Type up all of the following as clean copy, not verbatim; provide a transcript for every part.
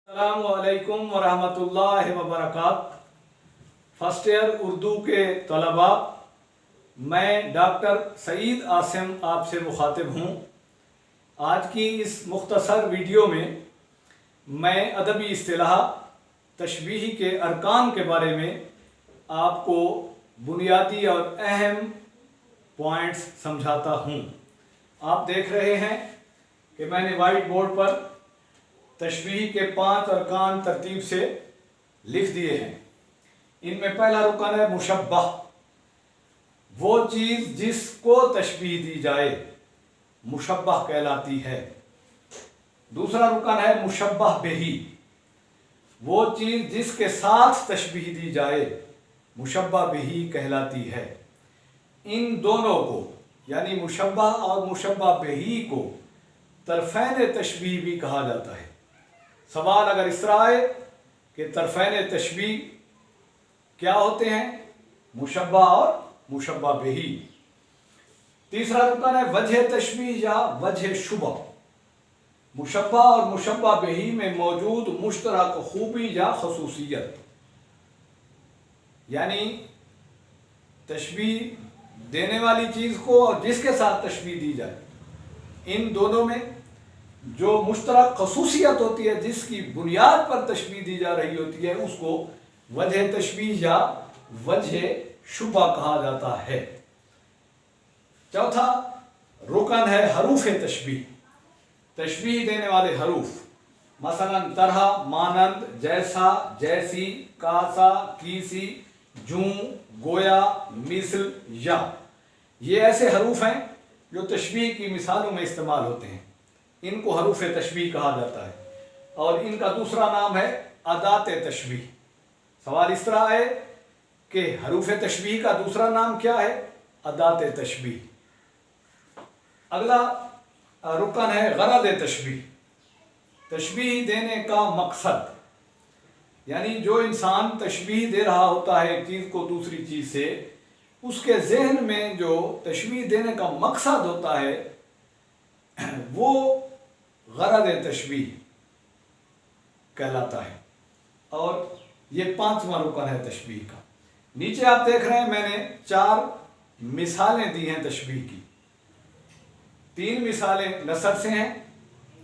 अस्सलामुअलैकुम वरहमतुल्लाहि वबरकात। First year Urdu के तलबा, मैं डॉक्टर सईद आसिम आपसे मुखातिब हूँ। आज की इस मुख्तसर वीडियो में मैं अदबी इस्तिलाह तशबीह के अरकान के बारे में आपको बुनियादी और अहम पॉइंट्स समझाता हूँ। आप देख रहे हैं कि मैंने वाइट बोर्ड पर तशबीह के 5 अरकान तरतीब से लिख दिए हैं। इनमें पहला रुकन है मुशब्बह, वो चीज़ जिसको तशबीह दी जाए मुशब्बह कहलाती है। दूसरा रुकन है मुशब्बह बिही, वो चीज़ जिसके साथ तशबीह दी जाए मुशब्बह बिही कहलाती है। इन दोनों को यानी मुशब्बह और मुशब्बह बिही को तरफ़ैन तशबीह भी कहा जाता है। सवाल अगर इस तरह आए कि तरफ़ैन तशबीह क्या होते हैं, मुशब्बह और मुशब्बह बिही। तीसरा रुकन है वजह तशबीह या वजह शुबह, मुशब्बह और मुशब्बह बिही में मौजूद मुश्तरक खूबी या खसूसियत, यानी तशबीह देने वाली चीज़ को और जिसके साथ तशबीह दी जाए, इन दोनों में जो मुश्तरक खसूसियत होती है, जिसकी बुनियाद पर तशबीह दी जा रही होती है, उसको वजह तशबीह या वजह शुबह कहा जाता है। चौथा रुकन है हरूफ तशबीह, तशबीह देने वाले हरूफ, मसलन तरह, मानंद, जैसा, जैसी, कासा, कीसी, जूं, गोया, मिसल, या, ये ऐसे हरूफ हैं जो तशबीह की मिसालों में इस्तेमाल होते हैं। इनको हरूफ तशबीह कहा जाता है। और इनका दूसरा नाम है अदात तशबीह। सवाल इस तरह है कि हरूफ तशबीह का दूसरा नाम क्या है? अदात तशबीह। अगला रुकन है गरज़ तशबीह, तशबीह देने का मकसद, यानी जो इंसान तशबीह दे रहा होता है एक चीज़ को दूसरी चीज़ से, उसके जहन में जो तशबीह देने का मकसद होता है वो गरज़ तशबीह कहलाता है। और ये 5वां रुकन है तशबीह का। नीचे आप देख रहे हैं मैंने 4 मिसालें दी हैं तशबीह की। 3 मिसालें नसर से हैं,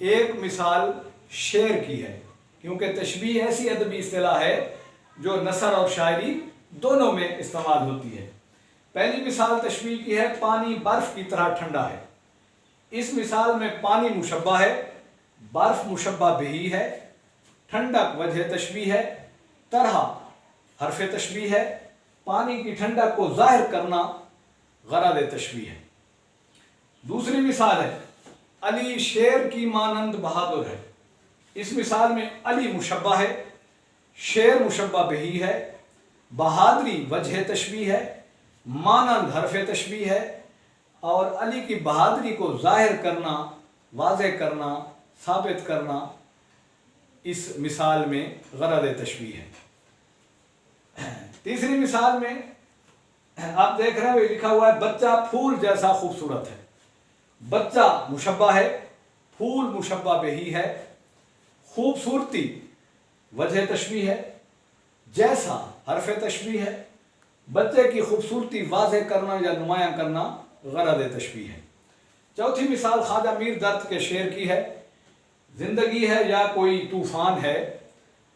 एक मिसाल शेर की है, क्योंकि तशबीह ऐसी अदबी इस्तिलाह है जो नसर और शायरी दोनों में इस्तेमाल होती है। पहली मिसाल तशबीह की है, पानी बर्फ की तरह ठंडा है। इस मिसाल में पानी मुशब्बह है, बर्फ मुशब्बह बिही है, ठंडक वजह तशबीह है, तरह हरफ तशबीह है, पानी की ठंडक को जाहिर करना गरज़ तशबीह है। दूसरी मिसाल है अली शेर की मानंद बहादुर है। इस मिसाल में अली मुशब्बह है, शेर मुशब्बह बिही है, बहादुरी वजह तशबीह है, मानंद हरफ तशबीह है, और अली की बहादुरी को जाहिर करना, वाज़ेह करना, साबित करना इस मिसाल में गरज़ तशबीह है। तीसरी मिसाल में आप देख रहे हैं लिखा हुआ है बच्चा फूल जैसा खूबसूरत है। बच्चा मुशब्बह है, फूल मुशब्बह बिही है, खूबसूरती वजह तशबीह है, जैसा हरफ तशबीह है, बच्चे की खूबसूरती वाज़ेह करना या नुमायां करना गरज़ तशबीह है। चौथी मिसाल ख्वाजा मीर दर्द के शेर की है, जिंदगी है या कोई तूफान है,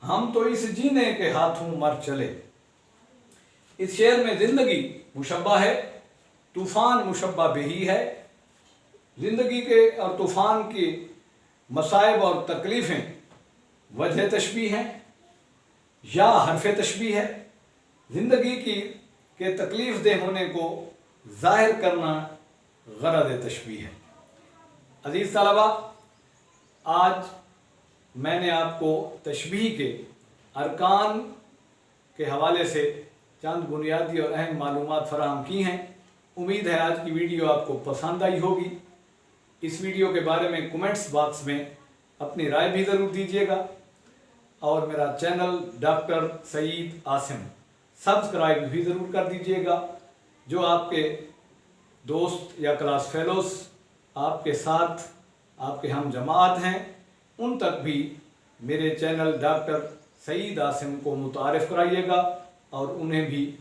हम तो इस जीने के हाथों मर चले। इस शेर में जिंदगी मुशब्बह है, तूफान मुशब्बह बिही है। जिंदगी के और तूफान की मसाइब और तकलीफ़ें वजह तशबीह हैं या हरफ तशबीह है। जिंदगी के तकलीफ़ दे होने को जाहिर करना गरज़ तशबीह है। अज़ीज़ तलबा, आज मैंने आपको तशबीह के अरकान के हवाले से चंद बुनियादी और अहम मालूमात फराहम की हैं। उम्मीद है आज की वीडियो आपको पसंद आई होगी। इस वीडियो के बारे में कमेंट्स बॉक्स में अपनी राय भी ज़रूर दीजिएगा, और मेरा channel doctor Saeed Asim subscribe भी ज़रूर कर दीजिएगा। जो आपके दोस्त या क्लास फेलोस आपके साथ आपके हम जमात हैं, उन तक भी میرے چینل ڈاکٹر سعید عاصم کو متعارف کرائیے گا اور انہیں بھی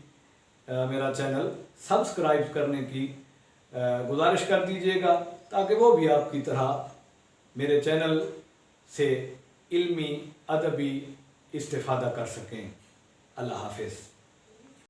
میرا چینل سبسکرائب کرنے کی گزارش کر دیجیے گا تاکہ وہ بھی آپ کی طرح میرے چینل سے علمی ادبی استفادہ کر سکیں۔ اللہ حافظ۔